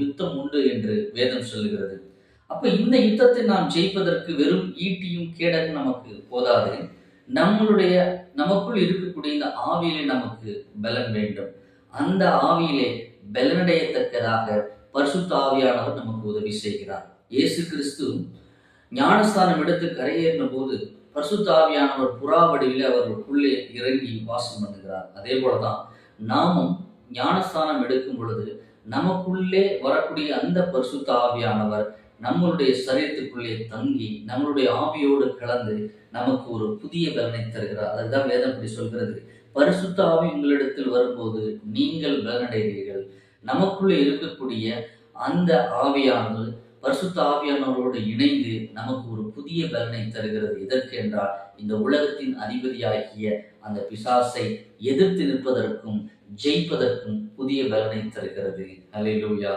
யுத்தம் உண்டு என்று வேதம் சொல்லுகிறது. அப்ப இந்த யுத்தத்தை நாம் ஜெயிப்பதற்கு வெறும் ஈட்டியும் கேடரும் நமக்கு போதாது. நம்மளுடைய நமக்குள் இருக்கக்கூடிய இந்த ஆவியிலே நமக்கு பலன் வேண்டும். அந்த ஆவியிலே பலனடையத்தக்கதாக பரிசுத்த ஆவியானவர் நமக்கு உதவி செய்கிறார். இயேசு கிறிஸ்து ஞானஸ்தானம் எடுத்து கரையேறின போது பரிசுத்த ஆவியானவர் புறா வடிவில் அவர்களுக்குள்ளே இறங்கி வாசம் பண்ணுகிறார். அதே போலதான் நாமும் ஞானஸ்தானம் எடுக்கும் பொழுது நமக்குள்ளே வரக்கூடிய அந்த பரிசுத்த ஆவியானவர் நம்மளுடைய சரீரத்துக்குள்ளே தங்கி நம்மளுடைய ஆவியோடு கலந்து நமக்கு ஒரு புதிய பலனை தருகிறார். அதுதான் வேதம் இப்படி சொல்கிறது. பரிசுத்த ஆவி உங்களிடத்தில் வரும்போது நீங்கள் பலனடைகிறீர்கள். நமக்குள்ளே இருக்கக்கூடிய அந்த ஆவியானது பரிசுத்த ஆவியானவரோடு இணைந்து நமக்கு ஒரு புதிய பலனை தருகிறது. எதற்கு என்றால் இந்த உலகத்தின் அதிபதியாகிய அந்த பிசாசை எதிர்த்து நிற்பதற்கும் ஜெயிப்பதற்கும் புதிய பலனை தருகிறது. அல்லேலூயா.